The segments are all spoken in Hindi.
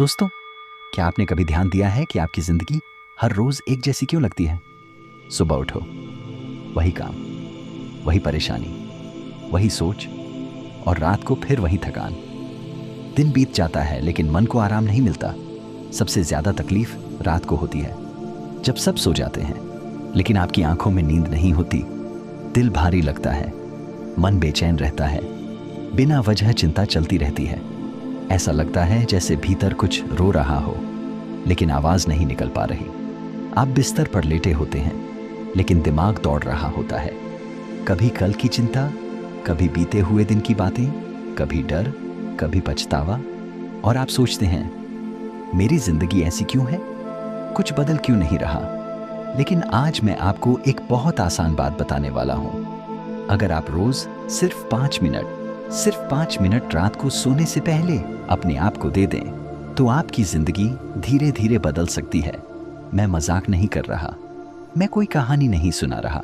दोस्तों, क्या आपने कभी ध्यान दिया है कि आपकी जिंदगी हर रोज एक जैसी क्यों लगती है? सुबह उठो, वही काम, वही परेशानी, वही सोच, और रात को फिर वही थकान। दिन बीत जाता है लेकिन मन को आराम नहीं मिलता। सबसे ज्यादा तकलीफ रात को होती है, जब सब सो जाते हैं लेकिन आपकी आंखों में नींद नहीं होती। दिल भारी लगता है, मन बेचैन रहता है, बिना वजह चिंता चलती रहती है। ऐसा लगता है जैसे भीतर कुछ रो रहा हो लेकिन आवाज नहीं निकल पा रही। आप बिस्तर पर लेटे होते हैं लेकिन दिमाग दौड़ रहा होता है। कभी कल की चिंता, कभी बीते हुए दिन की बातें, कभी डर, कभी पछतावा। और आप सोचते हैं, मेरी जिंदगी ऐसी क्यों है, कुछ बदल क्यों नहीं रहा? लेकिन आज मैं आपको एक बहुत आसान बात बताने वाला हूं। अगर आप रोज सिर्फ 5 मिनट रात को सोने से पहले अपने आप को दे दें तो आपकी जिंदगी धीरे धीरे बदल सकती है। मैं मजाक नहीं कर रहा, मैं कोई कहानी नहीं सुना रहा।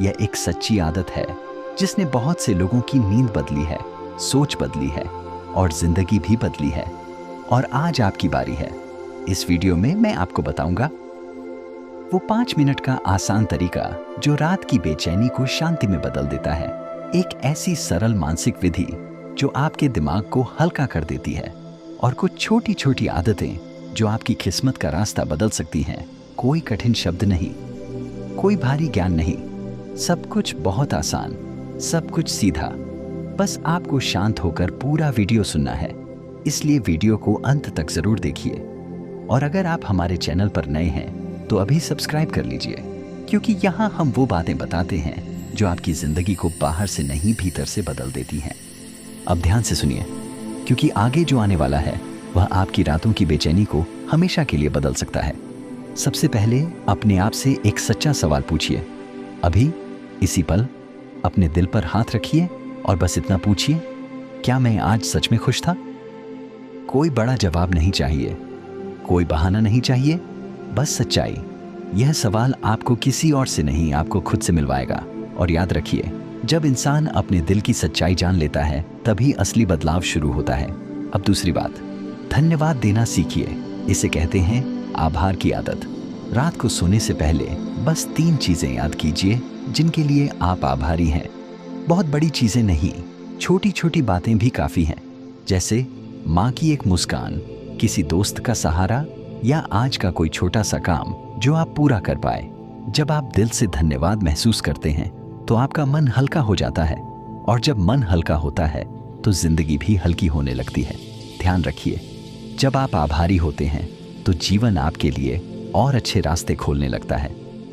यह एक सच्ची आदत है जिसने बहुत से लोगों की नींद बदली है, सोच बदली है और जिंदगी भी बदली है। और आज आपकी बारी है। इस वीडियो में मैं आपको बताऊंगा वो 5 मिनट का आसान तरीका जो रात की बेचैनी को शांति में बदल देता है। एक ऐसी सरल मानसिक विधि जो आपके दिमाग को हल्का कर देती है, और कुछ छोटी छोटी आदतें जो आपकी किस्मत का रास्ता बदल सकती हैं। कोई कठिन शब्द नहीं, कोई भारी ज्ञान नहीं, सब कुछ बहुत आसान, सब कुछ सीधा। बस आपको शांत होकर पूरा वीडियो सुनना है, इसलिए वीडियो को अंत तक जरूर देखिए। और अगर आप हमारे चैनल पर नए हैं तो अभी सब्सक्राइब कर लीजिए, क्योंकि यहाँ हम वो बातें बताते हैं जो आपकी जिंदगी को बाहर से नहीं भीतर से बदल देती हैं। अब ध्यान से सुनिए, क्योंकि आगे जो आने वाला है वह आपकी रातों की बेचैनी को हमेशा के लिए बदल सकता है। सबसे पहले अपने आप से एक सच्चा सवाल पूछिए। अभी इसी पल अपने दिल पर हाथ रखिए और बस इतना पूछिए, क्या मैं आज सच में खुश था? कोई बड़ा जवाब नहीं चाहिए, कोई बहाना नहीं चाहिए, बस सच्चाई। यह सवाल आपको किसी और से नहीं, आपको खुद से मिलवाएगा। और याद रखिए, जब इंसान अपने दिल की सच्चाई जान लेता है तभी असली बदलाव शुरू होता है। अब दूसरी बात, धन्यवाद देना सीखिए। इसे कहते हैं आभार की आदत। रात को सोने से पहले बस 3 चीजें याद कीजिए जिनके लिए आप आभारी हैं। बहुत बड़ी चीजें नहीं, छोटी छोटी बातें भी काफी हैं, जैसे माँ की एक मुस्कान, किसी दोस्त का सहारा, या आज का कोई छोटा सा काम जो आप पूरा कर पाए। जब आप दिल से धन्यवाद महसूस करते हैं तो आपका मन हल्का हो जाता है, और जब मन हल्का होता है तो जिंदगी भी हल्की होने लगती है। ध्यान रखिए, जब आप आभारी होते हैं तो जीवन आपके लिए और अच्छे रास्ते खोलने लगता है,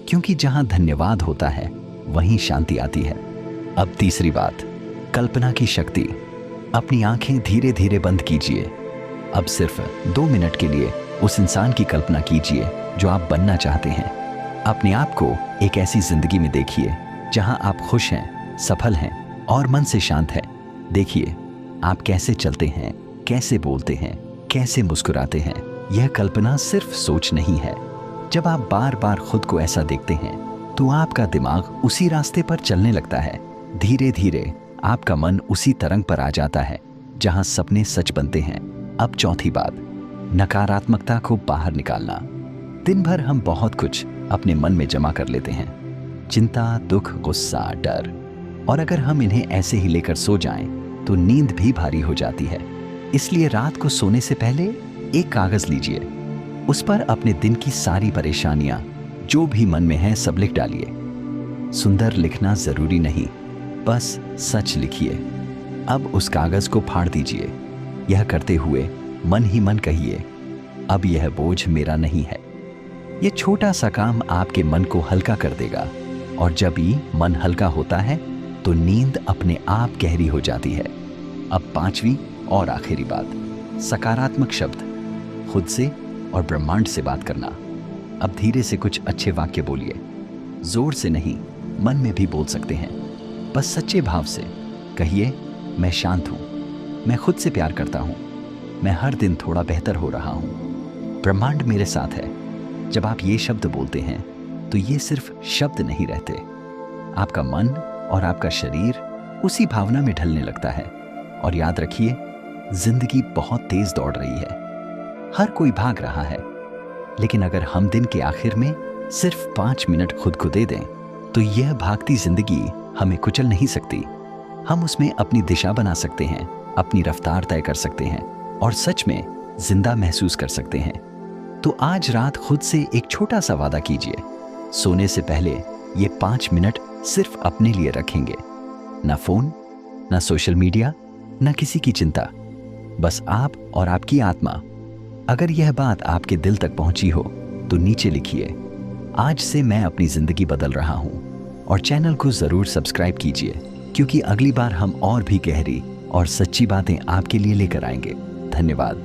क्योंकि जहां धन्यवाद होता है वहीं शांति आती है। अब तीसरी बात, कल्पना की शक्ति। अपनी आंखें धीरे धीरे बंद कीजिए। अब सिर्फ 2 मिनट के लिए उस इंसान की कल्पना कीजिए जो आप बनना चाहते हैं। अपने आप को एक ऐसी जिंदगी में देखिए जहां आप खुश हैं, सफल हैं और मन से शांत हैं। देखिए आप कैसे चलते हैं, कैसे बोलते हैं, कैसे मुस्कुराते हैं। यह कल्पना सिर्फ सोच नहीं है। जब आप बार बार खुद को ऐसा देखते हैं तो आपका दिमाग उसी रास्ते पर चलने लगता है। धीरे धीरे आपका मन उसी तरंग पर आ जाता है जहां सपने सच बनते हैं। अब चौथी बात, नकारात्मकता को बाहर निकालना। दिन भर हम बहुत कुछ अपने मन में जमा कर लेते हैं, चिंता, दुख, गुस्सा, डर, और अगर हम इन्हें ऐसे ही लेकर सो जाएं तो नींद भी भारी हो जाती है। इसलिए रात को सोने से पहले एक कागज लीजिए, उस पर अपने दिन की सारी परेशानियां जो भी मन में है सब लिख डालिए। सुंदर लिखना जरूरी नहीं, बस सच लिखिए। अब उस कागज को फाड़ दीजिए। यह करते हुए मन ही मन कहिए, अब यह बोझ मेरा नहीं है। यह छोटा सा काम आपके मन को हल्का कर देगा, और जब ही मन हल्का होता है तो नींद अपने आप गहरी हो जाती है। अब 5वीं और आखिरी बात, सकारात्मक शब्द। खुद से और ब्रह्मांड से बात करना। अब धीरे से कुछ अच्छे वाक्य बोलिए, जोर से नहीं, मन में भी बोल सकते हैं। बस सच्चे भाव से कहिए, मैं शांत हूं, मैं खुद से प्यार करता हूं, मैं हर दिन थोड़ा बेहतर हो रहा हूं, ब्रह्मांड मेरे साथ है। जब आप ये शब्द बोलते हैं तो ये सिर्फ शब्द नहीं रहते, आपका मन और आपका शरीर उसी भावना में ढलने लगता है। और याद रखिए, जिंदगी बहुत तेज दौड़ रही है, हर कोई भाग रहा है, लेकिन अगर हम दिन के आखिर में सिर्फ 5 मिनट खुद को दे दें तो यह भागती जिंदगी हमें कुचल नहीं सकती। हम उसमें अपनी दिशा बना सकते हैं, अपनी रफ्तार तय कर सकते हैं और सच में जिंदा महसूस कर सकते हैं। तो आज रात खुद से एक छोटा सा वादा कीजिए, सोने से पहले ये 5 मिनट सिर्फ अपने लिए रखेंगे। ना फोन, ना सोशल मीडिया, ना किसी की चिंता, बस आप और आपकी आत्मा। अगर यह बात आपके दिल तक पहुंची हो तो नीचे लिखिए, आज से मैं अपनी जिंदगी बदल रहा हूं। और चैनल को जरूर सब्सक्राइब कीजिए, क्योंकि अगली बार हम और भी गहरी और सच्ची बातें आपके लिए लेकर आएंगे। धन्यवाद।